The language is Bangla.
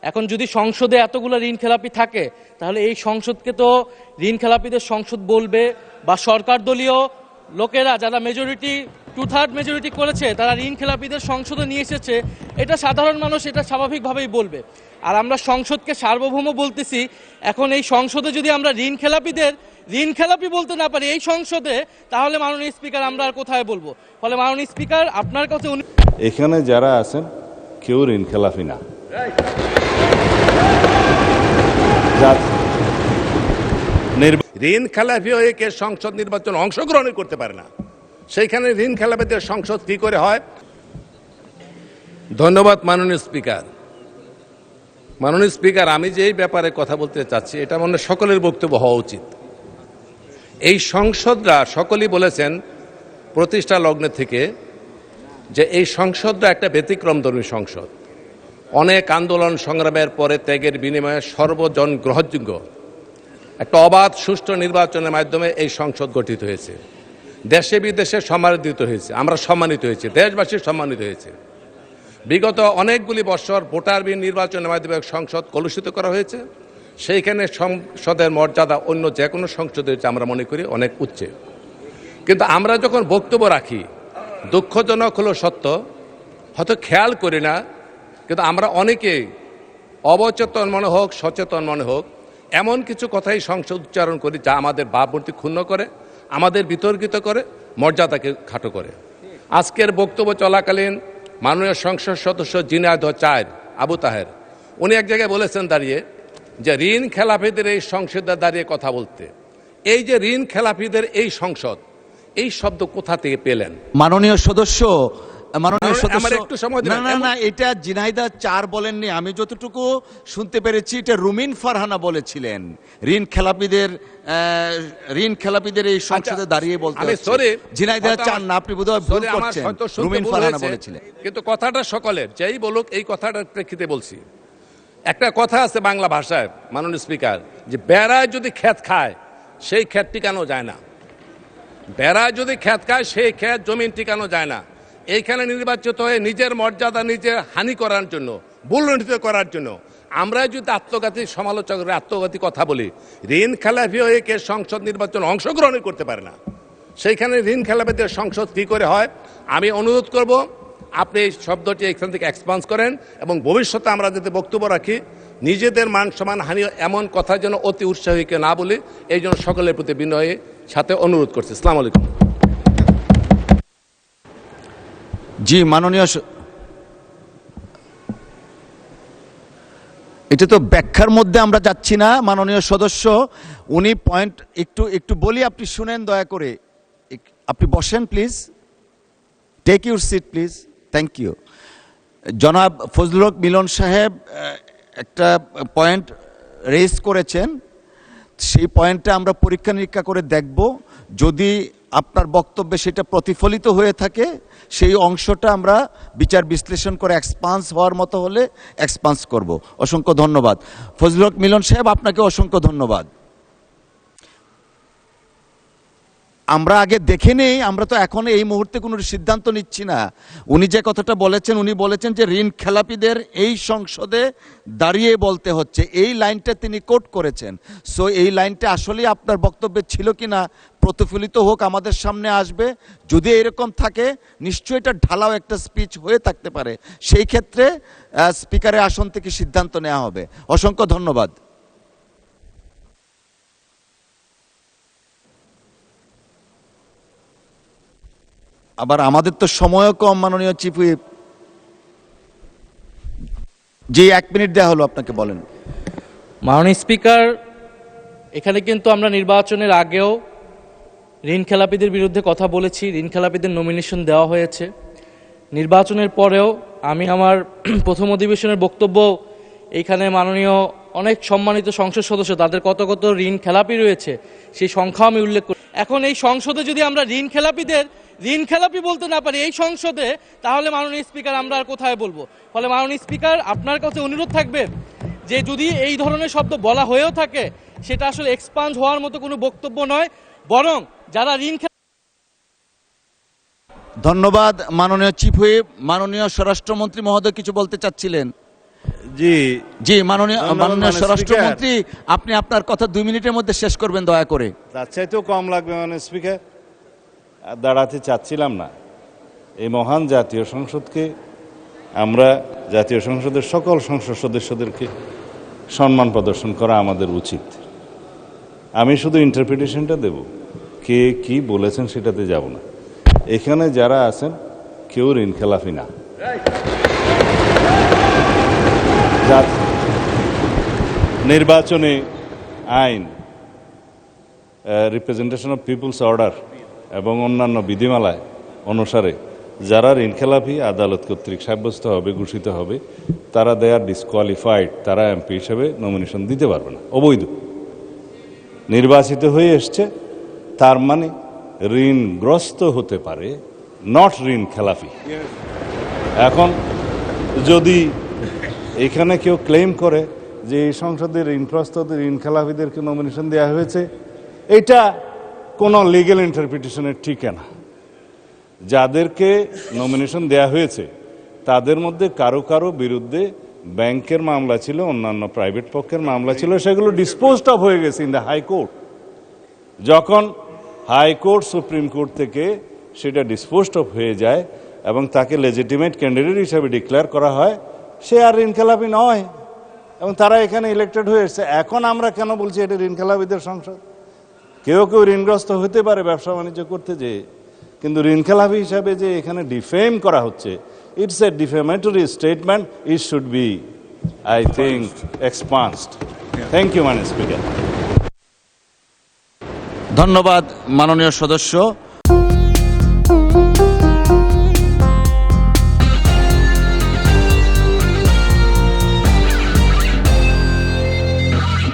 এখন যদি সংসদে এতগুলো ঋণ খেলাপি থাকে তাহলে এই সংসদকে তো ঋণ খেলাপিদের সংসদ বলবে, বা সরকার দলীয় লোকেরা যারা মেজরিটি 2/3 মেজরিটি করেছে তারা ঋণ খেলাপিদের সংসদে নিয়ে এসেছে, এটা সাধারণ মানুষ এটা স্বাভাবিকভাবেই বলবে। আর আমরা সংসদকে সার্বভৌম বলতেছি, এখন এই সংসদে যদি আমরা ঋণ খেলাপি বলতে না পারি এই সংসদে, তাহলে মাননীয় স্পিকার আমরা আর কোথায় বলবো? ফলে মাননীয় স্পিকার আপনার কাছে এখানে যারা আছেন কেউ ঋণ খেলাপি না, ঋণ খেলাপি হয়ে কে সংসদ নির্বাচন অংশগ্রহণ করতে পারে না, সেইখানে ঋণ খেলাপিদের সংসদ কি করে হয়? ধন্যবাদ মাননীয় স্পিকার। মাননীয় স্পিকার, আমি যে এই ব্যাপারে কথা বলতে চাচ্ছি এটা মনে সকলের বক্তব্য হওয়া উচিত। এই সংসদরা সকলেই বলেছেন প্রতিষ্ঠা লগ্নে থেকে যে এই সংসদটা একটা ব্যতিক্রমধর্মী সংসদ, অনেক আন্দোলন সংগ্রামের পরে ত্যাগের বিনিময়ে সর্বজন গ্রহণযোগ্য একটা অবাধ সুষ্ঠু নির্বাচনের মাধ্যমে এই সংসদ গঠিত হয়েছে, দেশে বিদেশে সম্মানিত হয়েছে, আমরা সম্মানিত হয়েছি, দেশবাসী সম্মানিত হয়েছে। বিগত অনেকগুলি বছর ভোটারবিহীন নির্বাচনের মাধ্যমে সংসদ কলুষিত করা হয়েছে, সেইখানে সংসদের মর্যাদা অন্য যে কোনো সংসদের হচ্ছে আমরা মনে করি অনেক উচ্চে। কিন্তু আমরা যখন বক্তব্য রাখি, দুঃখজনক হলো সত্য, হয়তো খেয়াল করি না, কিন্তু আমরা অনেকেই অবচেতন মনে হোক সচেতন মনে হোক এমন কিছু কথাই সংসদ উচ্চারণ করি যা আমাদের ভাবমূর্তি ক্ষুণ্ণ করে, আমাদের বিতর্কিত করে, মর্যাদাকে খাটো করে। আজকের বক্তব্য চলাকালীন মাননীয় সংসদ সদস্য জিনায়দ চায়ের আবু তাহের উনি এক জায়গায় বলেছেন দাঁড়িয়ে যে ঋণ খেলাপিদের এই সংসদে দাঁড়িয়ে কথা বলতে। এই যে ঋণ খেলাপিদের এই সংসদ, এই শব্দ কোথা থেকে পেলেন? মাননীয় সদস্য একটু সময় দিন। না, এটা জিনাইদা চার বলেননি, আমি যতটুকু শুনতে পেরেছি এটা রুমিন ফারহানা বলেছিলেন। ঋণ খেলাপিদের এই সংসদে দাঁড়িয়ে বলতে জিনাইদা চার না, আপনি বোধহয় ভুল করছেন, রুমিন ফারহানা বলেছিলেন। কিন্তু কথাটা সকলের, যেই বলুক এই কথাটার প্রেক্ষিতে বলছি। একটা কথা আছে বাংলা ভাষায় মাননীয় স্পিকার, যে বেড়ায় যদি ক্ষেত খায় সেই ক্ষেত টিকানো যায় না, বেড়ায় যদি ক্ষেত খায় সেই ক্ষেত জমিন টিকানো যায় না। এইখানে নির্বাচিত হয়ে নিজের মর্যাদা নিজে হানি করার জন্য, ভুলণ্ঠিত করার জন্য আমরা যদি আত্মঘাতী সমালোচকের আত্মঘাতী কথা বলি, ঋণ খেলাপি হয়ে কে সংসদ নির্বাচন অংশগ্রহণ করতে পারে না, সেইখানে ঋণ খেলাপিদের সংসদ কী করে হয়? আমি অনুরোধ করব আপনি এই শব্দটি এখান থেকে এক্সপান্স করেন এবং ভবিষ্যতে আমরা যাতে বক্তব্য রাখি নিজেদের মান সম্মান হানি এমন কথা যেন অতি উৎসাহীকে না বলি, এই জন্য সকলের প্রতি বিনয়ের সাথে অনুরোধ করছি। আসসালামু আলাইকুম। জি মাননীয়, এটা তো ব্যাখ্যার মধ্যে আমরা যাচ্ছি না। মাননীয় সদস্য উনি পয়েন্ট একটু বলি, আপনি শুনেন দয়া করে, আপনি বসেন please, take your seat please, thank you. জনাব ফজলুল হক মিলন সাহেব একটা পয়েন্ট রেজ করেছেন, সেই পয়েন্টটা আমরা পরীক্ষা নিরীক্ষা করে দেখব, যদি আপনার বক্তব্যে সেটা প্রতিফলিত হয়ে থাকে সেই অংশটা আমরা বিচার বিশ্লেষণ করে এক্সপান্স হওয়ার মতো হলে এক্সপান্স করব। অসংখ্য ধন্যবাদ ফজলুল হক মিলন সাহেব, আপনাকে অসংখ্য ধন্যবাদ। আমরা আগে দেখে নেই, আমরা তো এখন এই মুহূর্তে কোনো সিদ্ধান্ত নিচ্ছি না। উনি যে কথাটা বলেছেন, উনি বলেছেন যে ঋণ খেলাপিদের এই সংসদে দাঁড়িয়ে বলতে হচ্ছে, এই লাইনটা তিনি কোট করেছেন। সো এই লাইনটা আসলে আপনার বক্তব্যে ছিল কি না প্রতিফলিত হোক, আমাদের সামনে আসবে। যদি এরকম থাকে নিশ্চয়ই এটা ঢালাও একটা স্পিচ হয়ে থাকতে পারে, সেই ক্ষেত্রে স্পিকারের আসন থেকে সিদ্ধান্ত নেওয়া হবে। অসংখ্য ধন্যবাদ। আবার আমাদের তো সময়ও কম মাননীয় চিফ হুইপ, যে 1 মিনিট দেওয়া হলো আপনাকে, বলেন। মাননীয় স্পিকার, এখানে কিন্তু আমরা নির্বাচনের আগেও ঋণ খেলাপিদের বিরুদ্ধে কথা বলেছি, ঋণ খেলাপিদের নমিনেশন দেওয়া হয়েছে। নির্বাচনের পরেও আমি আমার প্রথম অধিবেশনের বক্তব্য এইখানে মাননীয় অনেক সম্মানিত সংসদ সদস্য তাদের কত কত ঋণ খেলাপি রয়েছে সেই সংখ্যা আমি উল্লেখ করি। এখন এই সংসদে যদি আমরা ঋণ খেলাপি বলতে না পারি এই সংসদে, তাহলে মাননীয় স্পিকার আমরা আর কোথায় বলবো? ফলে মাননীয় স্পিকার আপনার কাছে অনুরোধ থাকবে যে যদি এই ধরনের শব্দ বলা হয়েও থাকে সেটা আসলে এক্সপান্স হওয়ার মতো কোনো বক্তব্য নয়, বরং যারা ঋণ। ধন্যবাদ মাননীয় চিফ হুইপ। মাননীয় স্বরাষ্ট্রমন্ত্রী মহোদয় কিছু বলতে চাচ্ছিলেন। জি জি মাননীয় ধন্যবাদ, মাননীয় মাননীয় স্বরাষ্ট্রমন্ত্রী, আপনি আপনার কথা 2 মিনিটের মধ্যে শেষ করবেন দয়া করে। তার চাইতেও কম লাগবে মানে স্পিকার। আর দাঁড়াতে চাচ্ছিলাম না। এই মহান জাতীয় সংসদকে আমরা জাতীয় সংসদের সকল সংসদ সদস্যদেরকে সম্মান প্রদর্শন করা আমাদের উচিত। আমি শুধু ইন্টারপ্রিটেশনটা দেব, কে কি বলেছেন সেটাতে যাব না। এখানে যারা আছেন কেউ ঋণ খেলাফি না। নির্বাচনে আইন, রিপ্রেজেন্টেশন অফ পিপুলস অর্ডার এবং অন্যান্য বিধিমালায় অনুসারে যারা ঋণখেলাপি আদালত কর্তৃক সাব্যস্ত হবে, ঘোষিত হবে, তারা দে আর ডিসকোয়ালিফাইড, তারা এমপি হিসেবে নমিনেশন দিতে পারবে না, অবৈধ। নির্বাচিত হয়ে এসছে তার মানে ঋণগ্রস্ত হতে পারে, নট ঋণ খেলাপি। এখন যদি এখানে কেউ ক্লেম করে যে এই সংসদের ঋণগ্রস্ত ঋণ খেলাপিদেরকে নমিনেশন দেওয়া হয়েছে, এটা কোনো লিগ্যাল ইন্টারপ্রিটেশনের ঠিকানা। যাদেরকে নমিনেশন দেয়া হয়েছে তাদের মধ্যে কারো কারো বিরুদ্ধে ব্যাংকের মামলা ছিল, অন্যান্য প্রাইভেট পক্ষের মামলা ছিল, সেগুলো ডিসপোজড অফ হয়ে গেছে ইন দ্য হাইকোর্ট। যখন হাইকোর্ট সুপ্রিম কোর্ট থেকে সেটা ডিসপোজড অফ হয়ে যায় এবং তাকে লেজিটিমেট ক্যান্ডিডেট হিসাবে ডিক্লেয়ার করা হয়, সে আর ঋণখেলাপি নয় এবং তারা এখানে ইলেক্টেড হয়ে এসছে। এখন আমরা কেন বলছি এটা ঋণখেলাপিদের সংসদ? কেউ কেউ ঋণগ্রস্ত হতে পারে ব্যবসা বাণিজ্য করতে যেয়ে, কিন্তু ঋণখেলাপি হিসাবে যে এখানে ডিফেম করা হচ্ছে, it's a defamatory statement, it should be, I think, expunged. Thank you মাননীয় স্পিকার। ধন্যবাদ মাননীয় সদস্য।